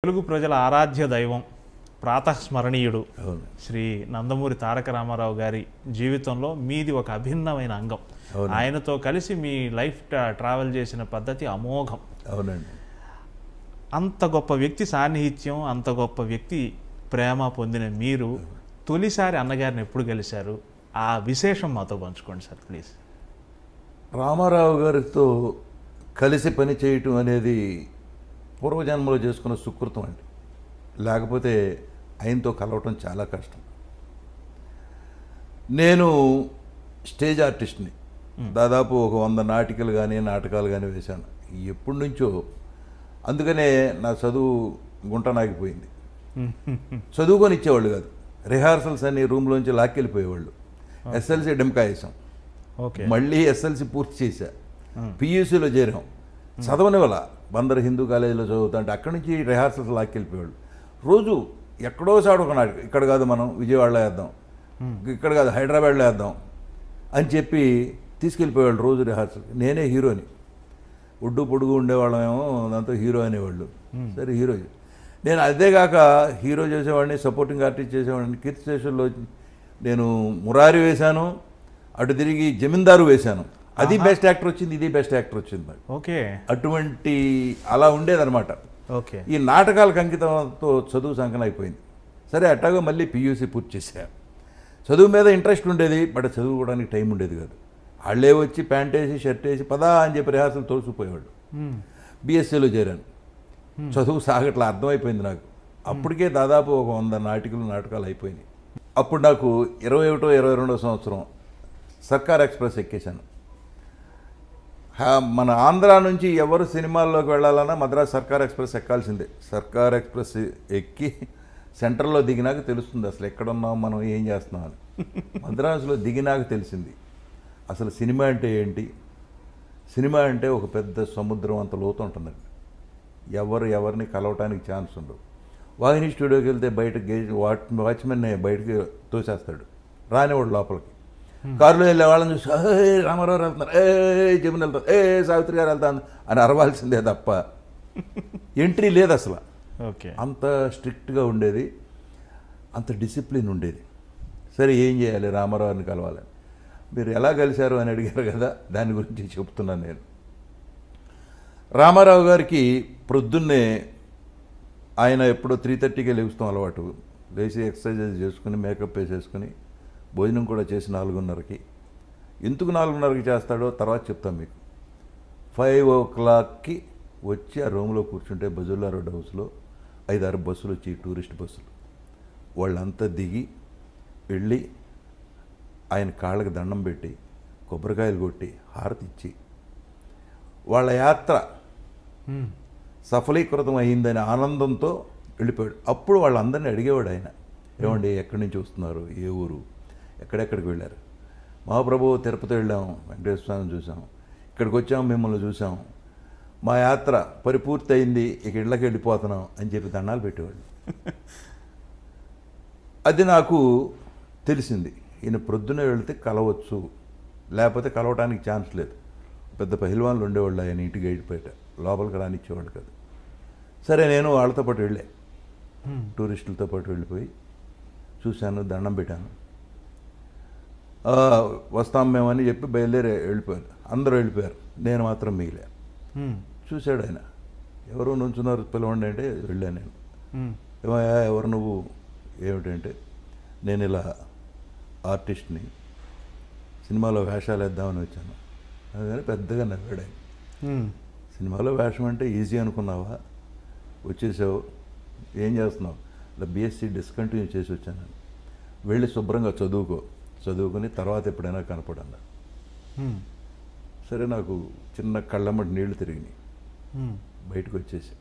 తెలుగు ప్రజల ఆరాధ్య దైవం ప్రాతస్మరణీయుడు అవును. శ్రీ నందమూరి తారక రామారావు గారి జీవితంలో మీది ఒక అభిన్నమైన అంగం. అవును. ఆయనతో కలిసి మీ లైఫ్ ట్రావెల్ చేసిన పద్ధతి అమోఘం. అవునండి. అంత గొప్ప వ్యక్తి సాన్నిహిత్యం, అంత గొప్ప వ్యక్తి ప్రేమ పొందిన మీరు తొలిసారి అన్నగారిని ఎప్పుడు కలిశారు? ఆ విశేషం మాతో పంచుకోండి సార్ ప్లీజ్. రామారావు గారితో కలిసి పని చేయటం అనేది పూర్వజన్మలో చేసుకున్న సుకృతం అండి. లేకపోతే ఆయనతో కలవటం చాలా కష్టం. నేను స్టేజ్ ఆర్టిస్ట్ని. దాదాపు ఒక 100 నాటికలు కానీ నాటకాలు కానీ వేశాను ఎప్పటి నుంచో. అందుకనే నా చదువు గుంటనాగిపోయింది. చదువుకొని ఇచ్చేవాళ్ళు కాదు. రిహార్సల్స్ అన్ని రూమ్లోంచి లాక్కెళ్ళిపోయేవాళ్ళు. ఎస్ఎల్సి డెమ్కా వేసాం, ఓకే, మళ్ళీ ఎస్ఎల్సి పూర్తి చేశా, పియూసీలో చేరాం. చదవని వల్ల బందర్ హిందూ కాలేజీలో చదువుతుంటే అక్కడి నుంచి రిహార్సల్స్ లాక్కెళ్ళిపోయేవాళ్ళు. రోజు ఎక్కడో సాడు ఒక నాటకం, ఇక్కడ కాదు మనం విజయవాడలో వేద్దాం, ఇక్కడ కాదు హైదరాబాద్లో వేద్దాం అని చెప్పి తీసుకెళ్ళిపోయేవాళ్ళు రోజు రిహార్సల్. నేనే హీరోని. ఒడ్డు పొడుగు ఉండేవాళ్ళమేమో, దాంతో హీరో అనేవాళ్ళు. సరే హీరో. నేను అదేగాక హీరో చేసేవాడిని, సపోర్టింగ్ ఆర్టిస్ట్ చేసేవాడిని. కీర్తి స్టేషన్లో నేను మురారి వేశాను, అటు తిరిగి జమీందారు వేశాను. అది బెస్ట్ యాక్టర్ వచ్చింది, ఇది బెస్ట్ యాక్టర్ వచ్చింది నాకు. ఓకే, అటువంటి అలా ఉండేదన్నమాట. ఓకే. ఈ నాటకాలకు అంకితంతో చదువు సంకన అయిపోయింది. సరే అట్టాగో మళ్ళీ పియూసీ పూర్తి చేశా. చదువు మీద ఇంట్రెస్ట్ ఉండేది, బట్ చదువుకోవడానికి టైం ఉండేది కాదు. వాళ్ళే వచ్చి ప్యాంట్ వేసి షర్ట్ వేసి పదా అని చెప్పి రిహార్సల్ తోసిపోయేవాళ్ళు. బీఎస్సీలో చేరాను. చదువు సాగట్లా అర్థమైపోయింది నాకు. అప్పటికే దాదాపు ఒక 100 నాటకాలు అయిపోయినాయి. అప్పుడు నాకు 21, 22 సంవత్సరం సర్కార్ ఎక్స్ప్రెస్ ఎక్కేశాను. మన ఆంధ్ర నుంచి ఎవరు సినిమాల్లోకి వెళ్ళాలన్నా మద్రాసు సర్కార్ ఎక్స్ప్రెస్ ఎక్కాల్సిందే. సర్కార్ ఎక్స్ప్రెస్ ఎక్కి సెంటర్లో దిగినాక తెలుస్తుంది అసలు ఎక్కడున్నాం, మనం ఏం చేస్తున్నాం అని. మద్రాసులో దిగినాక తెలిసింది అసలు సినిమా అంటే ఏంటి. సినిమా అంటే ఒక పెద్ద సముద్రం అంత లోతు ఉంటుందండి. ఎవరిని కలవటానికి ఛాన్స్ ఉండవు. వాహిని స్టూడియోకి వెళ్తే బయట వాచ్మెన్ బయటకి తోసేస్తాడు, రానివాడు లోపలికి. కారులో వెళ్ళే వాళ్ళని చూసి రామారావు వెళ్తున్నారు, జమిన్ వెళ్తారు, సావిత్రి గారు వెళ్తాను అని అరవాల్సిందే తప్ప ఎంట్రీ లేదు అసలు. ఓకే, అంత స్ట్రిక్ట్గా ఉండేది, అంత డిసిప్లిన్ ఉండేది. సరే ఏం చేయాలి, రామారావుని కలవాలి. మీరు ఎలా కలిశారు అని అడిగారు కదా, దాని గురించి చెప్తున్నాను నేను. రామారావు గారికి ప్రొద్దున్నే ఆయన ఎప్పుడో 3:30కే లేస్తాం అలవాటు. లేచి ఎక్సర్సైజ్ చేసుకుని మేకప్ వేసేసుకుని భోజనం కూడా చేసి 4:30కి. ఎందుకు 4:30కి చేస్తాడో తర్వాత చెప్తాం మీకు. 5 o'clockకి వచ్చి ఆ రూమ్లో కూర్చుంటే బజుల్లా రోడ్ హౌస్లో 5-6 బస్సులు వచ్చి, టూరిస్ట్ బస్సులు. వాళ్ళంతా దిగి వెళ్ళి ఆయన కాళ్ళకి దండం పెట్టి కొబ్బరికాయలు కొట్టి హారతి ఇచ్చి వాళ్ళ యాత్ర సఫలీకృతం అయిందనే ఆనందంతో వెళ్ళిపోయాడు. అప్పుడు వాళ్ళందరినీ అడిగేవాడు ఆయన, ఏమండి ఎక్కడి నుంచి వస్తున్నారు, ఏ ఊరు, ఎక్కడెక్కడికి వెళ్ళారు. మహాప్రభు తిరుపతి వెళ్ళాం, వెంకటేశ్వర స్వామిని చూసాం, ఇక్కడికి వచ్చాం, మిమ్మల్ని చూసాం, మా యాత్ర పరిపూర్తి అయింది, ఇక ఇళ్ళకి వెళ్ళిపోతున్నాం అని చెప్పి దండాలు పెట్టేవాళ్ళు. అది నాకు తెలిసింది, ఈయన ప్రొద్దున వెళితే కలవచ్చు, లేకపోతే కలవటానికి ఛాన్స్ లేదు. పెద్ద పహిల్వాన్లు ఉండేవాళ్ళు ఆయన ఇంటికి వెళ్ళిపోయేట, లోపలికి రానిచ్చేవాళ్ళు కాదు. సరే నేను వాళ్ళతో పాటు వెళ్ళా, టూరిస్టులతో పాటు వెళ్ళిపోయి చూశాను, దండం పెట్టాను. వస్తాం మేమని చెప్పి బయలుదేరి వెళ్ళిపోయారు. అందరూ వెళ్ళిపోయారు, నేను మాత్రం మిగిలా. చూశాడు ఆయన, ఎవరు నుంచున్నారు పిలవండి అంటే వెళ్ళాను నేను. ఏమయ్యా ఎవరు నువ్వు, ఏమిటంటే నేను ఇలా ఆర్టిస్ట్ని, సినిమాలో వేషాలు వేద్దామని వచ్చాను. కానీ పెద్దగా నవ్వాడు ఆయన. సినిమాలో వేషం అంటే ఈజీ అనుకున్నావా, వచ్చేసావు, ఏం చేస్తున్నావు, ఇలా బీఎస్సీ డిస్కంటిన్యూ చేసి వచ్చాను. వెళ్ళి శుభ్రంగా చదువుకొని తర్వాత ఎప్పుడైనా కనపడన్నా. సరే నాకు చిన్న కళ్ళమ్మటి నీళ్లు తిరిగినాయి, బయటకు వచ్చేసి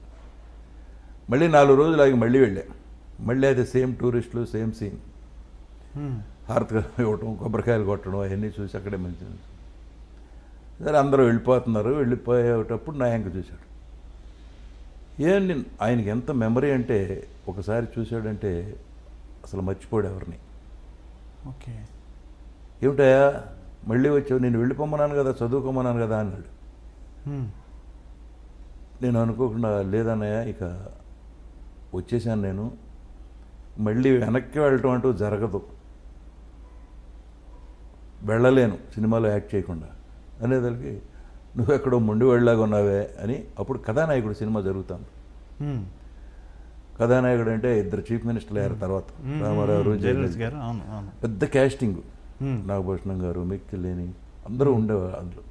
మళ్ళీ 4 రోజులు ఆగి మళ్ళీ వెళ్ళా. మళ్ళీ అయితే సేమ్ టూరిస్టులు, సేమ్ సీన్, హారతి ఇవ్వటం, కొబ్బరికాయలు కొట్టడం అవన్నీ చూసి అక్కడే మంచి. సరే అందరూ వెళ్ళిపోతున్నారు. వెళ్ళిపోయేటప్పుడు నా ఎంక చూశాడు. ఆయనకి ఎంత మెమరీ అంటే ఒకసారి చూశాడంటే అసలు మర్చిపోడు ఎవరిని. ఓకే, ఏమిటయా మళ్ళీ వచ్చావు, నేను వెళ్ళిపోమన్నాను కదా, చదువుకోమన్నాను కదా అన్నాడు. నేను అనుకోకుండా లేదన్నయ్య ఇక వచ్చేసాను నేను, మళ్ళీ వెనక్కి వెళ్ళటం అంటూ జరగదు, వెళ్ళలేను సినిమాలో యాక్ట్ చేయకుండా అనేదానికి నువ్వు ఎక్కడో మొండి వెళ్ళలాగా ఉన్నావే అని. అప్పుడు కథానాయకుడు సినిమా జరుగుతుంది. కథానాయకుడు అంటే ఇద్దరు చీఫ్ మినిస్టర్లు అయ్యారు తర్వాత, రామారావు జయలలిత గారు. పెద్ద క్యాస్టింగ్, నాగభూషణం గారు, మిక్కిలేని అందరూ ఉండేవారు అందులో.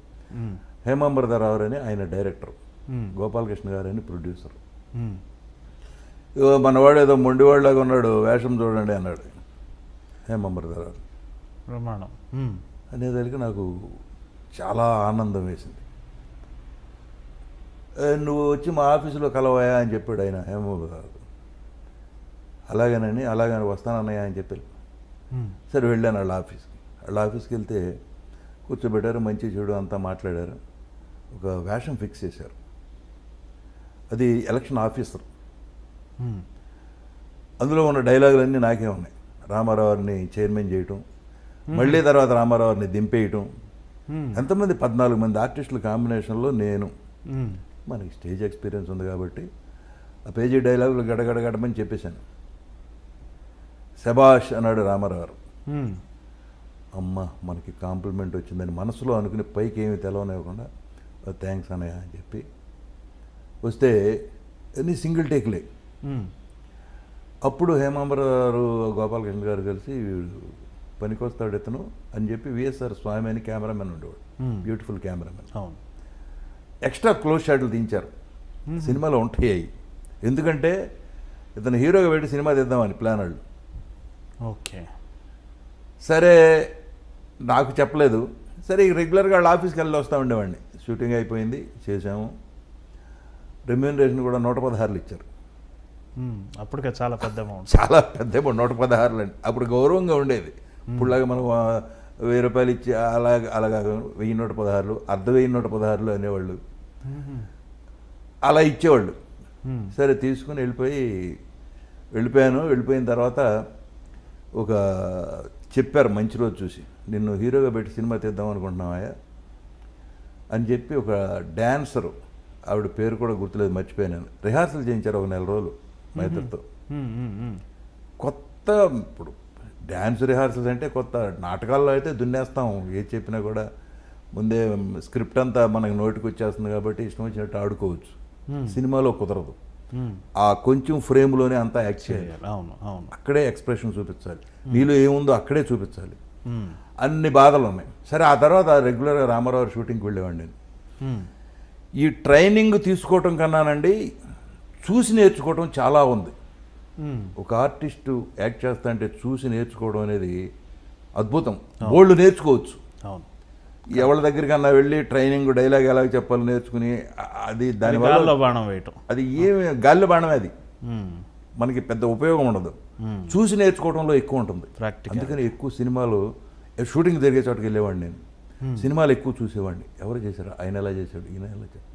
హేమాంబరధరరావు అని ఆయన డైరెక్టర్, గోపాలకృష్ణ గారు అని ప్రొడ్యూసర్. మనవాడు ఏదో మొండివాళ్ళలాగా ఉన్నాడు, వేషం చూడండి అన్నాడు హేమాంబరధరరావు. ప్రమాణం అనేదానికి నాకు చాలా ఆనందం వేసింది. నువ్వు వచ్చి మా ఆఫీసులో కలవాయా అని చెప్పాడు ఆయన హేమాంబరధరరావు. అలాగేనని అలాగని వస్తానన్నయ్యా అని చెప్పారు. సరే వెళ్ళాను వాళ్ళ ఆఫీస్కి వెళ్తే కూర్చోబెట్టారు, మంచి చెడు అంతా మాట్లాడారు. ఒక వేషం ఫిక్స్ చేశారు, అది ఎలక్షన్ ఆఫీసర్. అందులో ఉన్న డైలాగులన్నీ నాకే ఉన్నాయి. రామారావుని చైర్మన్ చేయటం, మళ్ళీ తర్వాత రామారావుని దింపేయటం. ఎంతమంది 14 మంది ఆర్టిస్టుల కాంబినేషన్లో నేను. మనకి స్టేజ్ ఎక్స్పీరియన్స్ ఉంది కాబట్టి ఆ పేజీ డైలాగులు గడగడగడమని చెప్పేశాను. శబాష్ అన్నాడు రామారావు. అమ్మ మనకి కాంప్లిమెంట్ వచ్చిందని మనసులో అనుకుని పైకి ఏమి తెలవనివ్వకుండా థ్యాంక్స్ అన్నయ్య అని చెప్పి వస్తే అన్ని సింగిల్ టేక్లే. అప్పుడు హేమాంబరరావు గోపాలకృష్ణ గారు కలిసి పనికొస్తాడు ఇతను అని చెప్పి విఎస్ఆర్ స్వామి అని కెమెరామెన్ ఉండేవాడు, బ్యూటిఫుల్ కెమెరామెన్. ఎక్స్ట్రా క్లోజ్ షాట్లు తీయించారు, సినిమాలో ఉంటాయి. ఎందుకంటే ఇతను హీరోగా పెట్టి సినిమా తీద్దామని ప్లాన్ వాళ్ళు. ఓకే, సరే నాకు చెప్పలేదు. సరే రెగ్యులర్గా వాళ్ళ ఆఫీస్కి వెళ్ళి వస్తూ ఉండేవాడిని. షూటింగ్ అయిపోయింది, చేసాము. రెమ్యూనరేషన్ కూడా 116 ఇచ్చారు. అప్పటికే చాలా పెద్ద అమౌంట్, చాలా పెద్ద అమౌంట్. 116 అండి. అప్పుడు గౌరవంగా ఉండేది. ఇప్పుడులాగా మనం 1000 రూపాయలు ఇచ్చి అలాగా 1116, 1116 అనేవాళ్ళు, అలా ఇచ్చేవాళ్ళు. సరే తీసుకుని వెళ్ళిపోయాను. వెళ్ళిపోయిన తర్వాత ఒక చెప్పారు మంచి రోజు చూసి, నిన్ను హీరోగా పెట్టి సినిమా తీద్దాం అనుకుంటున్నావా అని చెప్పి ఒక డ్యాన్సరు, ఆవిడ పేరు కూడా గుర్తులేదు, మర్చిపోయాను. రిహార్సల్ చేయించారు 1 నెల రోజులు మా ఇద్దరితో. కొత్త ఇప్పుడు డ్యాన్స్ రిహార్సల్స్ అంటే కొత్త. నాటకాల్లో అయితే దున్నేస్తాం, ఏది చెప్పినా కూడా ముందే స్క్రిప్ట్ అంతా మనకి నోటికి వచ్చేస్తుంది కాబట్టి ఇష్టం వచ్చినట్టు ఆడుకోవచ్చు. సినిమాలో కుదరదు. ఆ కొంచెం ఫ్రేమ్లోనే అంతా యాక్ట్ చేయాలి. అక్కడే ఎక్స్ప్రెషన్ చూపించాలి, నీలో ఏముందో అక్కడే చూపించాలి. అన్ని బాధలు ఉన్నాయి. సరే ఆ తర్వాత రెగ్యులర్గా రామారావు షూటింగ్కి వెళ్ళేవాడిని నేను. ఈ ట్రైనింగ్ తీసుకోవటం కన్నానండి చూసి నేర్చుకోవటం చాలా ఉంది. ఒక ఆర్టిస్టు యాక్ట్ చేస్తా అంటే చూసి నేర్చుకోవడం అనేది అద్భుతం. బోల్డ్ నేర్చుకోవచ్చు. ఎవరి దగ్గరికన్నా వెళ్ళి ట్రైనింగ్ డైలాగ్ ఎలా చెప్పాలో నేర్చుకుని అది దానివల్ల బాణం వేయటం, అది ఏమి గాలిలో బాణమే, అది మనకి పెద్ద ఉపయోగం ఉండదు. చూసి నేర్చుకోవడంలో ఎక్కువ ఉంటుంది. అందుకని ఎక్కువ సినిమాలు షూటింగ్ జరిగే చోటుకి వెళ్ళేవాడిని నేను. సినిమాలు ఎక్కువ చూసేవాడిని. ఎవరు చేశారు, ఆయన ఎలా చేశాడు, ఈయన ఎలా చేశాడు.